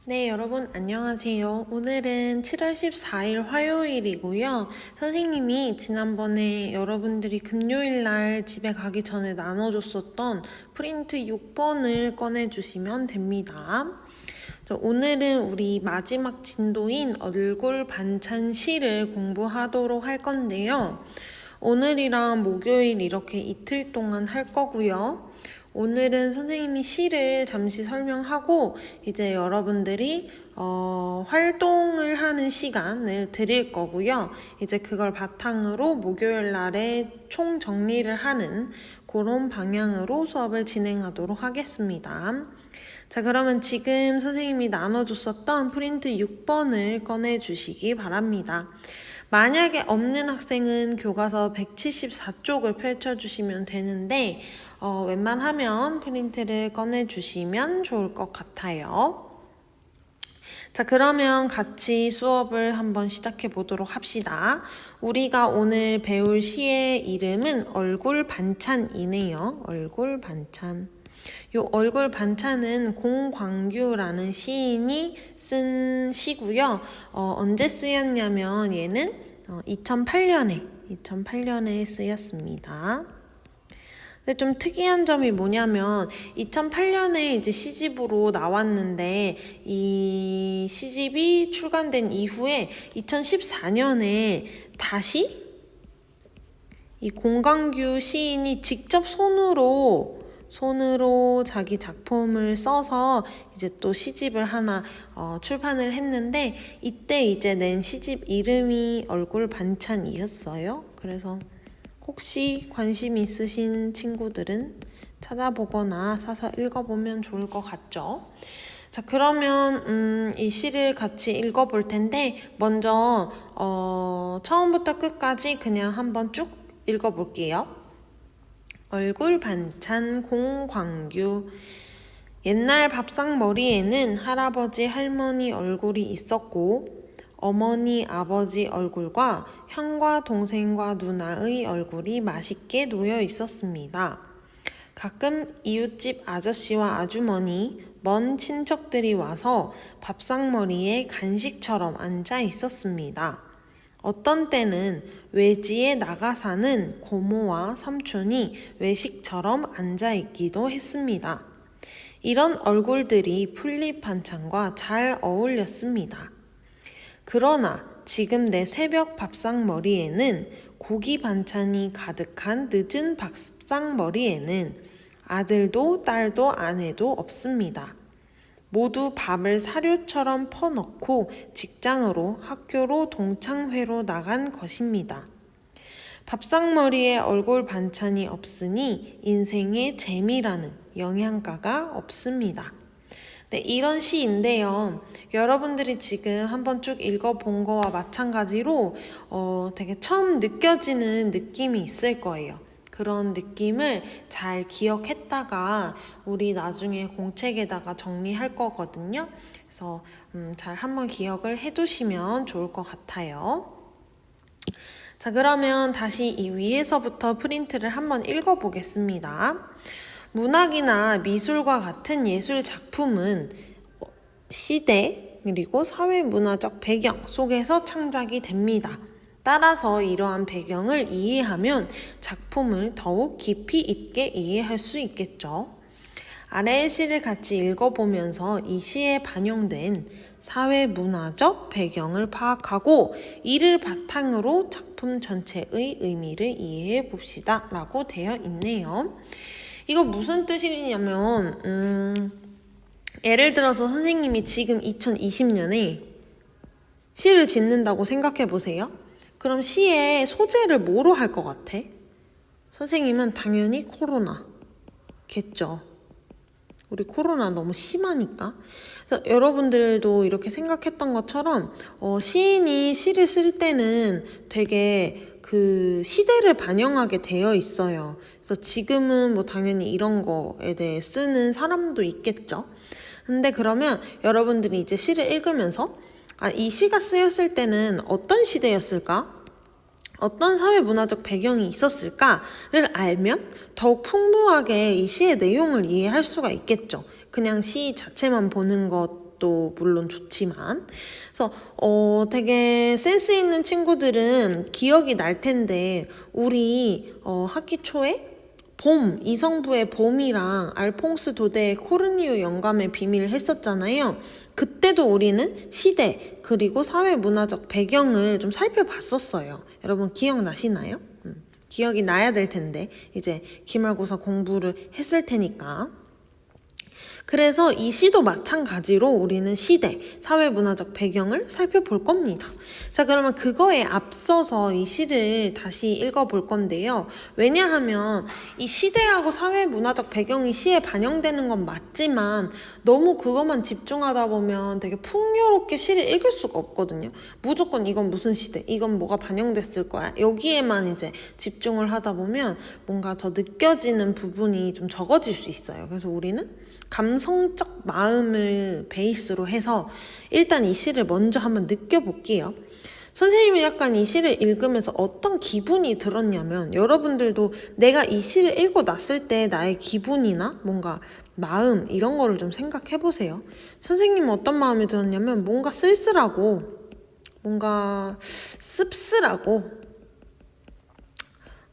네, 여러분 안녕하세요. 오늘은 7월 14일 화요일이고요. 선생님이 지난번에 여러분들이 금요일 날 집에 가기 전에 나눠줬었던 프린트 6번을 꺼내주시면 됩니다. 오늘은 우리 마지막 진도인 얼굴 반찬 시를 공부하도록 할 건데요. 오늘이랑 목요일 이렇게 이틀 동안 할 거고요. 오늘은 선생님이 시를 잠시 설명하고 이제 여러분들이 활동을 하는 시간을 드릴 거고요. 이제 그걸 바탕으로 목요일 날에 총 정리를 하는 그런 방향으로 수업을 진행하도록 하겠습니다. 자, 그러면 지금 선생님이 나눠줬었던 프린트 6번을 꺼내주시기 바랍니다. 만약에 없는 학생은 교과서 174쪽을 펼쳐주시면 되는데 웬만하면 프린트를 꺼내주시면 좋을 것 같아요. 자, 그러면 같이 수업을 한번 시작해 보도록 합시다. 우리가 오늘 배울 시의 이름은 얼굴 반찬이네요. 얼굴 반찬. 요 얼굴 반찬은 공광규라는 시인이 쓴 시고요. 언제 쓰였냐면 얘는 2008년에 쓰였습니다. 근데 좀 특이한 점이 뭐냐면 2008년에 이제 시집으로 나왔는데 이 시집이 출간된 이후에 2014년에 다시 이 공광규 시인이 직접 손으로 자기 작품을 써서 이제 또 시집을 하나 출판을 했는데 이때 이제 낸 시집 이름이 얼굴 반찬이었어요. 그래서 혹시 관심 있으신 친구들은 찾아보거나 사서 읽어보면 좋을 것 같죠? 자, 그러면 이 시를 같이 읽어볼 텐데 먼저 처음부터 끝까지 그냥 한번 쭉 읽어볼게요. 얼굴 반찬 공광규. 옛날 밥상머리에는 할아버지 할머니 얼굴이 있었고 어머니 아버지 얼굴과 형과 동생과 누나의 얼굴이 맛있게 놓여 있었습니다. 가끔 이웃집 아저씨와 아주머니, 먼 친척들이 와서 밥상머리에 간식처럼 앉아 있었습니다. 어떤 때는 외지에 나가 사는 고모와 삼촌이 외식처럼 앉아 있기도 했습니다. 이런 얼굴들이 풀잎 반찬과 잘 어울렸습니다. 그러나 지금 내 새벽 밥상머리에는 고기 반찬이 가득한 늦은 밥상머리에는 아들도 딸도 아내도 없습니다. 모두 밥을 사료처럼 퍼넣고 직장으로 학교로 동창회로 나간 것입니다. 밥상머리에 얼굴 반찬이 없으니 인생에 재미라는 영양가가 없습니다. 네, 이런 시인데요. 여러분들이 지금 한번 쭉 읽어본 거와 마찬가지로 되게 처음 느껴지는 느낌이 있을 거예요. 그런 느낌을 잘 기억했다가 우리 나중에 공책에다가 정리할 거거든요. 그래서 잘 한번 기억을 해두시면 좋을 것 같아요. 자, 그러면 다시 이 위에서부터 프린트를 한번 읽어보겠습니다. 문학이나 미술과 같은 예술 작품은 시대 그리고 사회문화적 배경 속에서 창작이 됩니다. 따라서 이러한 배경을 이해하면 작품을 더욱 깊이 있게 이해할 수 있겠죠. 아래의 시를 같이 읽어보면서 이 시에 반영된 사회문화적 배경을 파악하고 이를 바탕으로 작품 전체의 의미를 이해해 봅시다 라고 되어 있네요. 이거 무슨 뜻이냐면 예를 들어서 선생님이 지금 2020년에 시를 짓는다고 생각해 보세요. 그럼 시의 소재를 뭐로 할 것 같아? 선생님은 당연히 코로나겠죠. 우리 코로나 너무 심하니까. 그래서 여러분들도 이렇게 생각했던 것처럼 시인이 시를 쓸 때는 되게 그 시대를 반영하게 되어 있어요. 그래서 지금은 뭐 당연히 이런 거에 대해 쓰는 사람도 있겠죠. 근데 그러면 여러분들이 이제 시를 읽으면서 이 시가 쓰였을 때는 어떤 시대였을까? 어떤 사회문화적 배경이 있었을까를 알면 더욱 풍부하게 이 시의 내용을 이해할 수가 있겠죠. 그냥 시 자체만 보는 것 것도 물론 좋지만. 그래서 되게 센스 있는 친구들은 기억이 날 텐데, 우리 학기 초에 봄, 이성부의 봄이랑 알퐁스 도데의 코르니우 영감의 비밀을 했었잖아요. 그때도 우리는 시대 그리고 사회문화적 배경을 좀 살펴봤었어요. 여러분 기억나시나요? 기억이 나야 될 텐데 이제 기말고사 공부를 했을 테니까. 그래서 이 시도 마찬가지로 우리는 시대, 사회문화적 배경을 살펴볼 겁니다. 자, 그러면 그거에 앞서서 이 시를 다시 읽어볼 건데요. 왜냐하면 이 시대하고 사회문화적 배경이 시에 반영되는 건 맞지만 너무 그것만 집중하다 보면 되게 풍요롭게 시를 읽을 수가 없거든요. 무조건 이건 무슨 시대, 이건 뭐가 반영됐을 거야. 여기에만 이제 집중을 하다 보면 뭔가 더 느껴지는 부분이 좀 적어질 수 있어요. 그래서 우리는 감성적 마음을 베이스로 해서 일단 이 시를 먼저 한번 느껴볼게요. 선생님이 약간 이 시를 읽으면서 어떤 기분이 들었냐면, 여러분들도 내가 이 시를 읽고 났을 때 나의 기분이나 뭔가 마음 이런 거를 좀 생각해 보세요. 선생님은 어떤 마음이 들었냐면 뭔가 쓸쓸하고 뭔가 씁쓸하고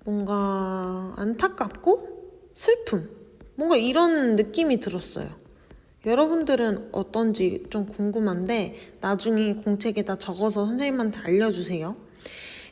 뭔가 안타깝고 슬픔, 뭔가 이런 느낌이 들었어요. 여러분들은 어떤지 좀 궁금한데 나중에 공책에다 적어서 선생님한테 알려주세요.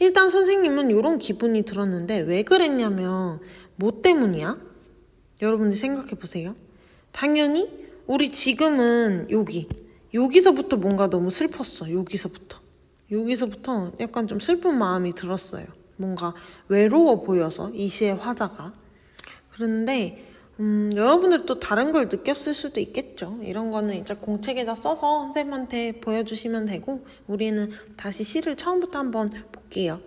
일단 선생님은 이런 기분이 들었는데 왜 그랬냐면 뭐 때문이야? 여러분들 생각해 보세요. 당연히 우리 지금은 여기서부터 뭔가 너무 슬펐어. 여기서부터 약간 좀 슬픈 마음이 들었어요. 뭔가 외로워 보여서 이 시의 화자가. 그런데 여러분들 또 다른 걸 느꼈을 수도 있겠죠. 이런 거는 이제 공책에다 써서 선생님한테 보여주시면 되고, 우리는 다시 시를 처음부터 한번 볼게요.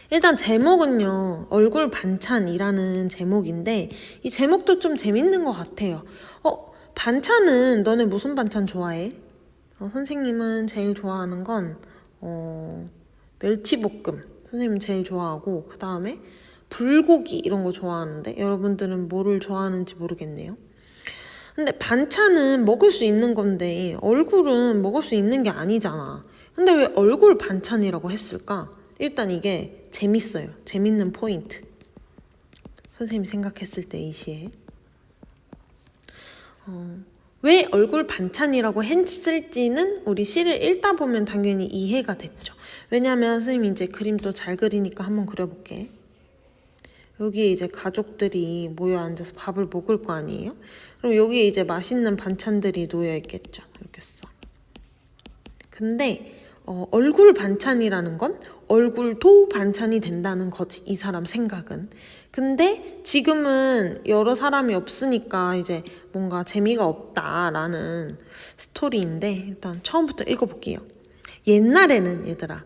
일단 제목은요, 얼굴 반찬이라는 제목인데 이 제목도 좀 재밌는 것 같아요. 반찬은 너네 무슨 반찬 좋아해? 선생님은 제일 좋아하는 건 멸치볶음. 선생님은 제일 좋아하고, 그 다음에 불고기 이런 거 좋아하는데 여러분들은 뭐를 좋아하는지 모르겠네요. 근데 반찬은 먹을 수 있는 건데 얼굴은 먹을 수 있는 게 아니잖아. 근데 왜 얼굴 반찬이라고 했을까? 일단 이게 재밌어요. 재밌는 포인트. 선생님이 생각했을 때 이 시에 왜 얼굴 반찬이라고 했을지는 우리 시를 읽다 보면 당연히 이해가 됐죠. 왜냐면 선생님이 이제 그림도 잘 그리니까 한번 그려볼게. 여기에 이제 가족들이 모여 앉아서 밥을 먹을 거 아니에요? 그럼 여기에 이제 맛있는 반찬들이 놓여 있겠죠. 이렇게 써. 근데 얼굴 반찬이라는 건 얼굴도 반찬이 된다는 거지, 이 사람 생각은. 근데 지금은 여러 사람이 없으니까 이제 뭔가 재미가 없다라는 스토리인데, 일단 처음부터 읽어볼게요. 옛날에는, 얘들아,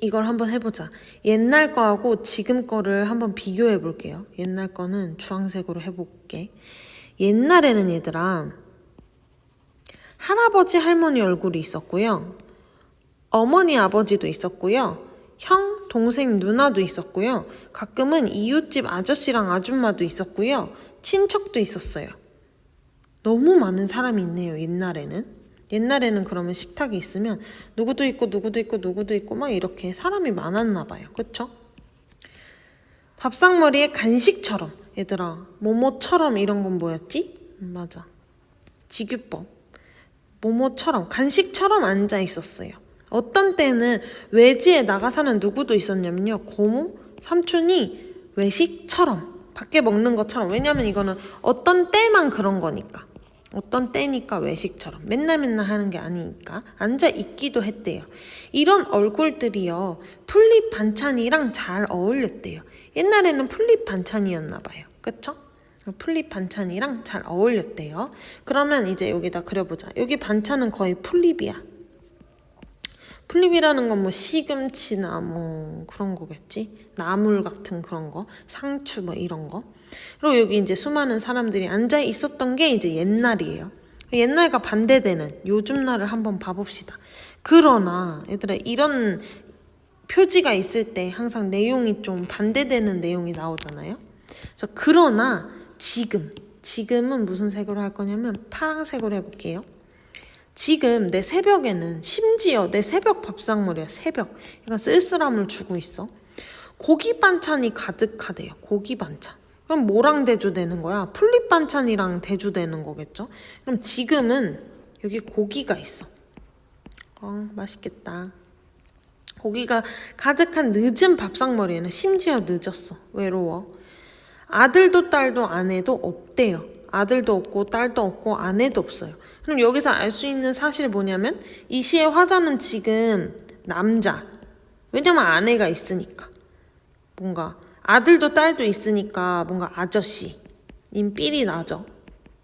이걸 한번 해보자. 옛날 거하고 지금 거를 한번 비교해 볼게요. 옛날 거는 주황색으로 해볼게. 옛날에는 얘들아, 할아버지 할머니 얼굴이 있었고요. 어머니 아버지도 있었고요. 형, 동생, 누나도 있었고요. 가끔은 이웃집 아저씨랑 아줌마도 있었고요. 친척도 있었어요. 너무 많은 사람이 있네요, 옛날에는. 옛날에는 그러면 식탁이 있으면 누구도 있고 누구도 있고 누구도 있고 막 이렇게 사람이 많았나 봐요. 그쵸? 밥상머리에 간식처럼, 얘들아, 뭐뭐처럼 이런 건 뭐였지? 맞아, 직유법. 뭐뭐처럼, 간식처럼 앉아 있었어요. 어떤 때는 외지에 나가 사는 누구도 있었냐면요, 고모, 삼촌이 외식처럼 밖에 먹는 것처럼. 왜냐면 이거는 어떤 때만 그런 거니까, 어떤 때니까 외식처럼, 맨날 하는 게 아니니까 앉아 있기도 했대요. 이런 얼굴들이요, 풀잎 반찬이랑 잘 어울렸대요. 옛날에는 풀잎 반찬이었나 봐요. 그쵸? 풀잎 반찬이랑 잘 어울렸대요. 그러면 이제 여기다 그려보자. 여기 반찬은 거의 풀잎이야. 풀잎이라는 건 뭐 시금치나 뭐 그런 거겠지? 나물 같은 그런 거, 상추 뭐 이런 거. 그리고 여기 이제 수많은 사람들이 앉아 있었던 게 이제 옛날이에요. 옛날과 반대되는 요즘 날을 한번 봐봅시다. 그러나 얘들아, 이런 표지가 있을 때 항상 내용이 좀 반대되는 내용이 나오잖아요. 그래서 그러나 지금은 무슨 색으로 할 거냐면 파란색으로 해볼게요. 지금 내 새벽에는 심지어 내 새벽 밥상머리야. 새벽. 약간 쓸쓸함을 주고 있어. 고기 반찬이 가득하대요. 고기 반찬. 그럼 뭐랑 대조되는 거야? 풀잎 반찬이랑 대조되는 거겠죠? 그럼 지금은 여기 고기가 있어. 맛있겠다. 고기가 가득한 늦은 밥상머리에는 심지어 늦었어. 외로워. 아들도 딸도 아내도 없대요. 아들도 없고 딸도 없고 아내도 없어요. 그럼 여기서 알 수 있는 사실이 뭐냐면 이 시의 화자는 지금 남자. 왜냐면 아내가 있으니까. 뭔가 아들도 딸도 있으니까 뭔가 아저씨. 삘이 나죠.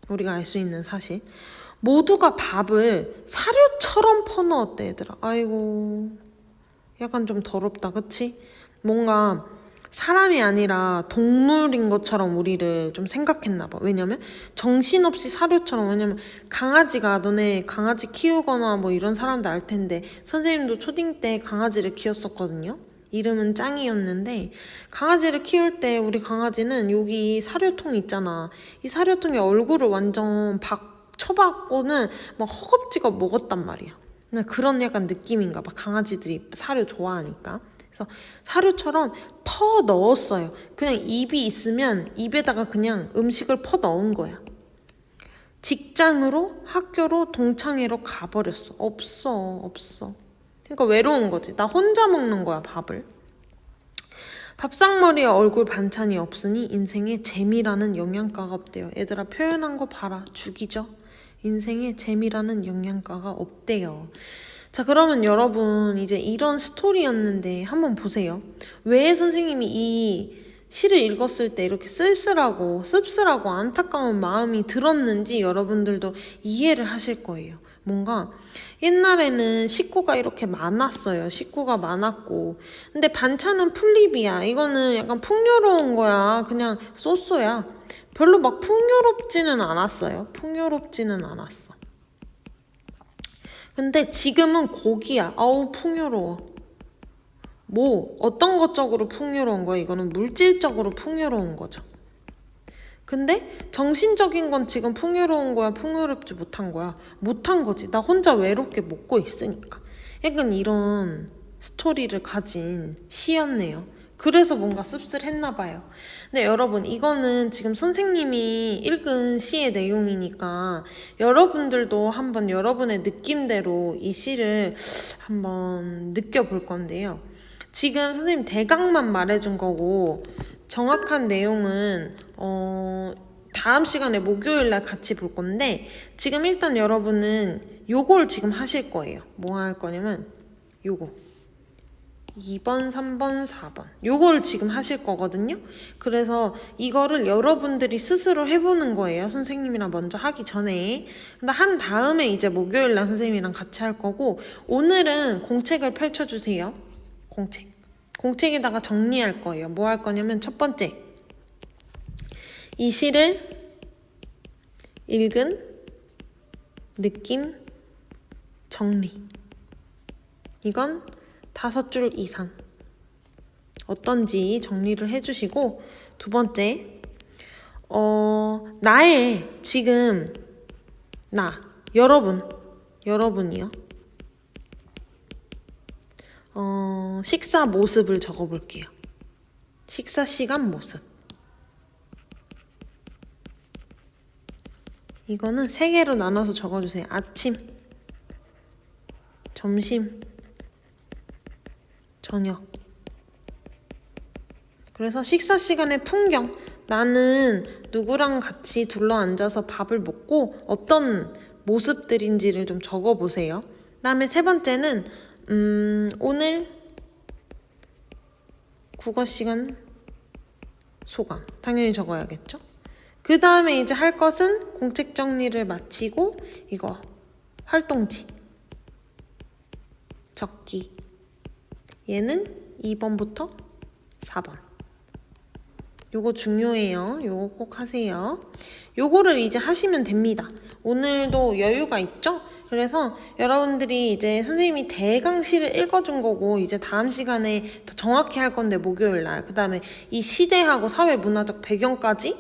우리가 알 수 있는 사실. 모두가 밥을 사료처럼 퍼넣었대 얘들아. 아이고 약간 좀 더럽다 그치? 뭔가 사람이 아니라 동물인 것처럼 우리를 좀 생각했나 봐. 왜냐면 정신없이 사료처럼. 왜냐면 강아지가 너네 강아지 키우거나 뭐 이런 사람도 알 텐데 선생님도 초딩 때 강아지를 키웠었거든요. 이름은 짱이었는데 강아지를 키울 때 우리 강아지는 여기 사료통 있잖아. 이 사료통에 얼굴을 완전 쳐박고는 막 허겁지겁 먹었단 말이야. 그런 약간 느낌인가 봐. 강아지들이 사료 좋아하니까. 그래서 사료처럼 퍼 넣었어요. 그냥 입이 있으면 입에다가 그냥 음식을 퍼 넣은 거야. 직장으로, 학교로, 동창회로 가버렸어. 없어. 그러니까 외로운 거지. 나 혼자 먹는 거야, 밥을. 밥상머리에 얼굴 반찬이 없으니 인생에 재미라는 영양가가 없대요. 얘들아 표현한 거 봐라. 죽이죠. 인생에 재미라는 영양가가 없대요. 자, 그러면 여러분 이제 이런 스토리였는데 한번 보세요. 왜 선생님이 이 시를 읽었을 때 이렇게 쓸쓸하고 씁쓸하고 안타까운 마음이 들었는지 여러분들도 이해를 하실 거예요. 뭔가 옛날에는 식구가 이렇게 많았어요. 식구가 많았고. 근데 반찬은 풀잎이야. 이거는 약간 풍요로운 거야. 그냥 쏘쏘야. 별로 막 풍요롭지는 않았어요. 풍요롭지는 않았어. 근데 지금은 고기야. 아우 풍요로워. 뭐 어떤 것적으로 풍요로운 거야? 이거는 물질적으로 풍요로운 거죠. 근데 정신적인 건 지금 풍요로운 거야? 풍요롭지 못한 거야? 못한 거지. 나 혼자 외롭게 먹고 있으니까. 약간 이런 스토리를 가진 시였네요. 그래서 뭔가 씁쓸했나 봐요. 근데 여러분 이거는 지금 선생님이 읽은 시의 내용이니까 여러분들도 한번 여러분의 느낌대로 이 시를 한번 느껴볼 건데요. 지금 선생님 대강만 말해준 거고 정확한 내용은 다음 시간에 목요일날 같이 볼 건데 지금 일단 여러분은 요걸 지금 하실 거예요. 뭐 할 거냐면 요거 2번, 3번, 4번 요거를 지금 하실 거거든요. 그래서 이거를 여러분들이 스스로 해보는 거예요. 선생님이랑 먼저 하기 전에. 근데 한 다음에 이제 목요일날 선생님이랑 같이 할 거고 오늘은 공책을 펼쳐주세요. 공책에다가 정리할 거예요. 뭐 할 거냐면 첫 번째 이 시를 읽은 느낌 정리. 이건 5줄 이상 어떤지 정리를 해주시고 두 번째 나의 지금 여러분이요. 식사 모습을 적어볼게요. 식사 시간 모습. 이거는 3개로 나눠서 적어주세요. 아침, 점심, 저녁. 그래서 식사 시간의 풍경. 나는 누구랑 같이 둘러앉아서 밥을 먹고 어떤 모습들인지를 좀 적어보세요. 그다음에 세 번째는 오늘 국어 시간 소감. 당연히 적어야겠죠? 그 다음에 이제 할 것은 공책 정리를 마치고 이거 활동지 적기. 얘는 2번부터 4번. 요거 중요해요. 요거 꼭 하세요. 요거를 이제 하시면 됩니다. 오늘도 여유가 있죠? 그래서 여러분들이 이제 선생님이 대강시를 읽어준 거고 이제 다음 시간에 더 정확히 할 건데 목요일날 그 다음에 이 시대하고 사회 문화적 배경까지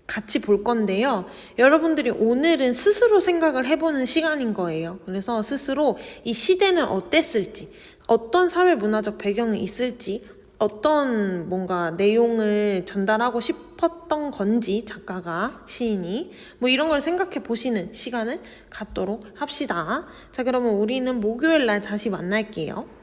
같이 볼 건데요. 여러분들이 오늘은 스스로 생각을 해보는 시간인 거예요. 그래서 스스로 이 시대는 어땠을지, 어떤 사회 문화적 배경이 있을지, 어떤 뭔가 내용을 전달하고 싶었던 건지 작가가, 시인이 뭐 이런 걸 생각해 보시는 시간을 갖도록 합시다. 자, 그러면 우리는 목요일 날 다시 만날게요.